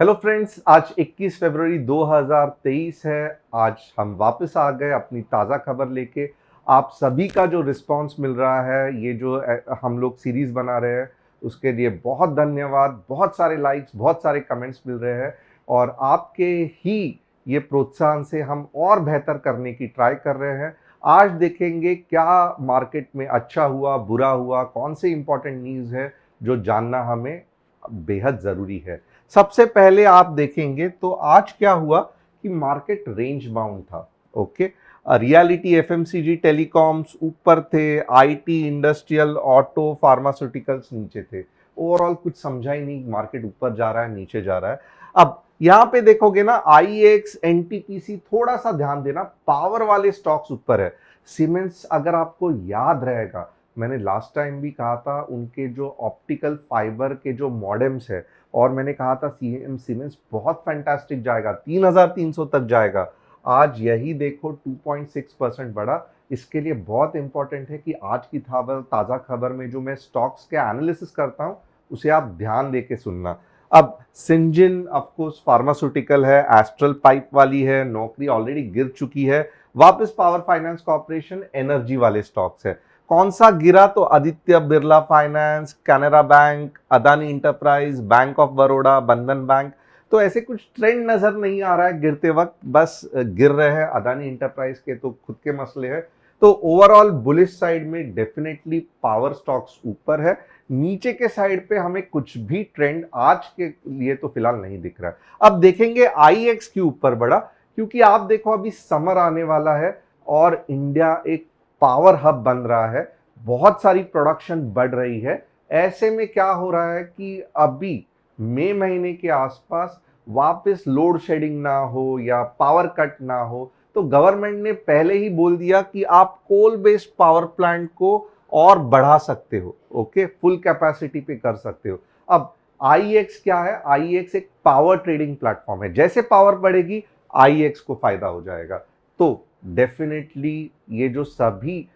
Hello friends, आज 21 फरवरी 2023 है। आज हम वापस आ गए अपनी ताज़ा खबर लेके। आप सभी का जो रिस्पांस मिल रहा है, ये जो हम लोग सीरीज़ बना रहे हैं, उसके लिए बहुत धन्यवाद। बहुत सारे लाइक्स, बहुत सारे कमेंट्स मिल रहे हैं और आपके ही ये प्रोत्साहन से हम और बेहतर करने की ट्राई कर रहे हैं। आज देखेंगे क्या मार्केट में अच्छा हुआ, बुरा हुआ, कौन से इंपॉर्टेंट न्यूज़ है जो जानना हमें बेहद ज़रूरी है। सबसे पहले आप देखेंगे तो आज क्या हुआ कि मार्केट रेंज बाउंड था। ओके, रियलिटी, एफएमसीजी, टेलीकॉम्स ऊपर थे, आईटी, इंडस्ट्रियल, ऑटो, फार्मास्यूटिकल्स नीचे थे। ओवरऑल कुछ समझा ही नहीं, मार्केट ऊपर जा रहा है, नीचे जा रहा है। अब यहां पे देखोगे ना, आईएक्स, एनटीपीसी, थोड़ा सा ध्यान देना, पावर वाले स्टॉक्स ऊपर है। सीमेंस, अगर आपको याद रहेगा, मैंने लास्ट टाइम भी कहा था, उनके जो ऑप्टिकल फाइबर के जो मॉडेम्स है, और मैंने कहा था सीमेंस बहुत फैंटास्टिक जाएगा, 3300 तक जाएगा। आज यही देखो 2.6% बढ़ा। इसके लिए बहुत इंपॉर्टेंट है कि आज की ताज़ा खबर में जो मैं स्टॉक्स के एनालिसिस करता हूं, उसे आप ध्यान दे के सुनना। अब सिंजिन ऑफकोर्स फार्मास्यूटिकल है, एस्ट्रल पाइप वाली है, नौकरी ऑलरेडी गिर चुकी है। वापस पावर फाइनेंस कॉर्पोरेशन, एनर्जी वाले स्टॉक्स है। कौन सा गिरा? तो Aditya Birla finance, Canara bank, Adani enterprise, bank of Baroda, बंधन बैंक। तो ऐसे कुछ ट्रेंड नजर नहीं आ रहा है गिरते वक्त, बस गिर रहे हैं। अदानी इंटरप्राइज के तो खुद के मसले हैं। तो ओवरऑल बुलिश साइड में डेफिनेटली पावर स्टॉक्स ऊपर है। नीचे के साइड पे हमें कुछ भी ट्रेंड आज के लिए तो फिलहाल नहीं दिख रहा है। अब देखेंगे आईएक्स क्यों ऊपर बढ़ा, क्योंकि आप देखो अभी समर आने वाला है और इंडिया एक पावर हब बन रहा है, बहुत सारी प्रोडक्शन बढ़ रही है। ऐसे में क्या हो रहा है कि अभी मई महीने के आसपास वापस लोड शेडिंग ना हो या पावर कट ना हो, तो गवर्नमेंट ने पहले ही बोल दिया कि आप कोल बेस्ड पावर प्लांट को और बढ़ा सकते हो। ओके, फुल कैपेसिटी पे कर सकते हो। अब आईएक्स क्या है? आईएक्स एक पावर ट्रेडिंग प्लेटफॉर्म है। जैसे पावर बढ़ेगी, आईएक्स को फायदा हो जाएगा। तो डेफिनेटली ये जो सभी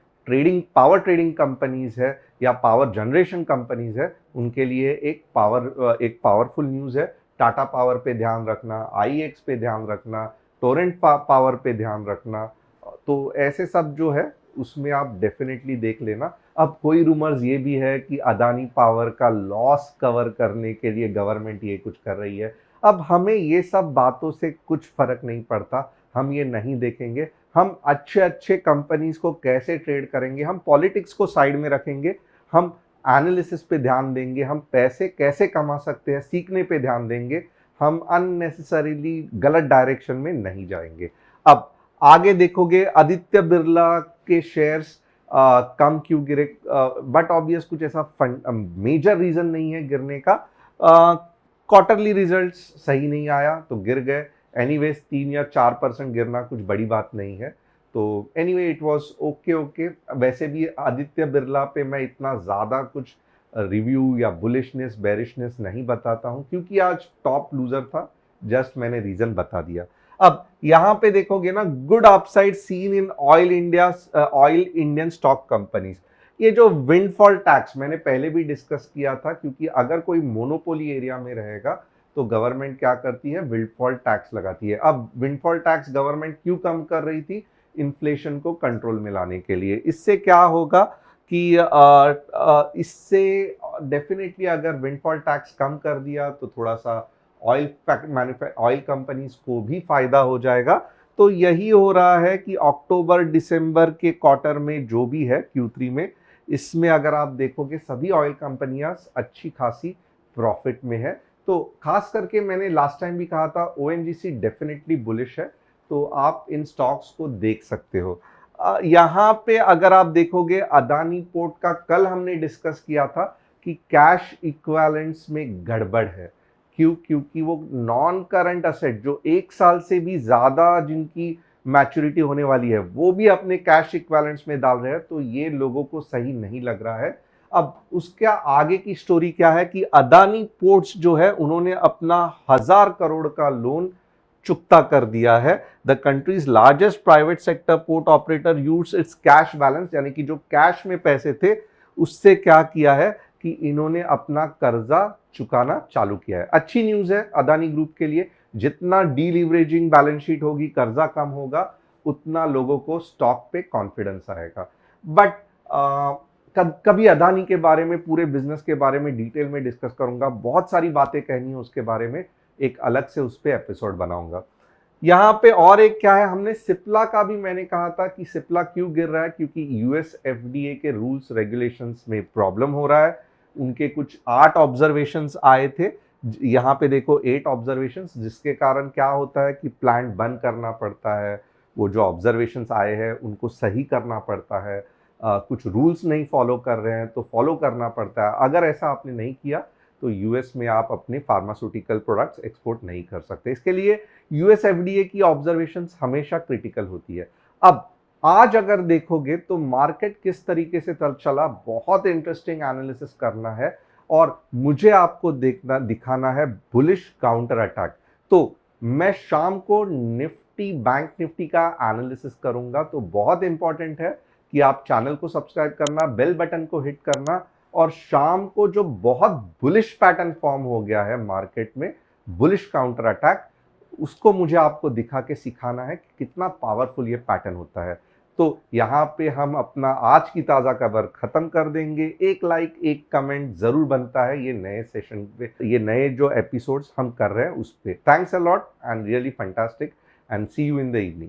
पावर ट्रेडिंग कंपनीज है या पावर जनरेशन कंपनीज है, उनके लिए एक पावरफुल न्यूज है। टाटा पावर पे ध्यान रखना, आईएक्स पे ध्यान रखना, टोरेंट पावर पे ध्यान रखना। तो ऐसे सब जो है उसमें आप डेफिनेटली देख लेना। अब कोई रूमर्स ये भी है कि अदानी पावर का लॉस कवर करने के लिए गवर्नमेंट ये कुछ कर रही है। अब हमें ये सब बातों से कुछ फर्क नहीं पड़ता, हम ये नहीं देखेंगे। हम अच्छे अच्छे कंपनीज को कैसे ट्रेड करेंगे, हम पॉलिटिक्स को साइड में रखेंगे, हम एनालिसिस पे ध्यान देंगे, हम पैसे कैसे कमा सकते हैं सीखने पे ध्यान देंगे। हम अननेसेसरीली गलत डायरेक्शन में नहीं जाएंगे। अब आगे देखोगे, आदित्य बिरला के शेयर्स कम क्यों गिरे? बट ऑब्वियस कुछ ऐसा मेजर रीजन नहीं है गिरने का। क्वार्टरली रिजल्ट्स सही नहीं आया तो गिर गए। एनीवेज 3 या 4% गिरना कुछ बड़ी बात नहीं है। तो anyway it was okay okay. वैसे भी आदित्य बिरला पे मैं इतना ज़्यादा कुछ रिव्यू या बुलिशनेस बेरिशनेस नहीं बताता हूँ, क्योंकि आज टॉप लूजर था। जस्ट मैंने रीजन बता दिया। अब यहाँ पे देखोगे ना, good upside seen in oil Indian stock companies. ये जो विंडफॉल टैक्स मैंने पहले भी डिस्कस किया था, क्योंकि अगर कोई मोनोपोली एरिया में रहेगा तो गवर्नमेंट क्या करती है? विंडफॉल टैक्स लगाती है। अब विंडफॉल टैक्स गवर्नमेंट क्यों कम कर रही थी? इन्फ्लेशन को कंट्रोल में लाने के लिए। इससे क्या होगा कि इससे डेफिनेटली अगर विंडफॉल टैक्स कम कर दिया तो थोड़ा सा ऑयल कंपनीज को भी फायदा हो जाएगा। तो यही हो रहा है कि अक्टूबर दिसंबर के क्वार्टर में जो भी है, Q3 में, इसमें अगर आप देखोगे सभी ऑयल कंपनियां अच्छी खासी प्रॉफिट में है। तो खास करके मैंने लास्ट टाइम भी कहा था, ओएनजीसी डेफिनेटली बुलिश है, तो आप इन स्टॉक्स को देख सकते हो। यहाँ पे अगर आप देखोगे, अदानी पोर्ट का कल हमने डिस्कस किया था कि कैश इक्विवेलेंट्स में गड़बड़ है। क्यों? क्योंकि वो नॉन करंट असेट जो 1 साल से भी ज्यादा जिनकी मैच्योरिटी होने वाली है, वो भी अपने कैश इक्विवेलेंट्स में डाल रहे हैं। तो ये लोगों को सही नहीं लग रहा है। अब उसके आगे की स्टोरी क्या है कि अदानी पोर्ट्स जो है, उन्होंने अपना 1,000 करोड़ का लोन चुकता कर दिया है। The countries largest private sector port operator use it's cash balance, यानी कि जो कैश में पैसे थे उससे क्या किया है कि इन्होंने अपना कर्जा चुकाना चालू किया है। अच्छी न्यूज़ है अदानी ग्रुप के लिए, जितना डीलिवरेजिंग बैलेंस शीट होगी, कर्जा कम होगा, उतना लोगों को स्टॉक पे कॉन्फिडेंस आएगा। बट कभी अदानी के बारे में, पूरे बिजनेस के बारे में डिटेल में डिस्कस करूंगा, बहुत सारी बातें कहनी है उसके बारे में, एक अलग से उस पर एपिसोड बनाऊंगा। यहाँ पे और एक क्या है, हमने सिप्ला का भी मैंने कहा था कि सिप्ला क्यों गिर रहा है, क्योंकि यूएस एफडीए के रूल्स रेगुलेशंस में प्रॉब्लम हो रहा है। उनके कुछ 8 ऑब्जर्वेशंस आए थे, यहाँ पे देखो 8 ऑब्जर्वेशंस, जिसके कारण क्या होता है कि प्लांट बंद करना पड़ता है, वो जो ऑब्जर्वेशंस आए हैं उनको सही करना पड़ता है। कुछ रूल्स नहीं फॉलो कर रहे हैं तो फॉलो करना पड़ता है। अगर ऐसा आपने नहीं किया तो यूएस में आप अपने फार्मास्यूटिकल प्रोडक्ट्स एक्सपोर्ट नहीं कर सकते। इसके लिए यूएस एफडीए की ऑब्जर्वेशंस हमेशा क्रिटिकल होती है। अब आज अगर देखोगे तो मार्केट किस तरीके से चला, बहुत इंटरेस्टिंग एनालिसिस करना है और मुझे आपको देखना दिखाना है बुलिश काउंटर अटैक। तो मैं शाम को निफ्टी, बैंक निफ्टी का एनालिसिस करूंगा, तो बहुत इंपॉर्टेंट है कि आप चैनल को सब्सक्राइब करना, बेल बटन को हिट करना, और शाम को जो बहुत बुलिश पैटर्न फॉर्म हो गया है मार्केट में, बुलिश काउंटर अटैक, उसको मुझे आपको दिखा के सिखाना है कि कितना पावरफुल ये पैटर्न होता है। तो यहाँ पे हम अपना आज की ताज़ा खबर खत्म कर देंगे। एक लाइक, एक कमेंट जरूर बनता है ये नए सेशन पे, ये नए जो एपिसोड्स हम कर रहे हैं उस पे। Thanks a lot and really fantastic, and see you in the evening.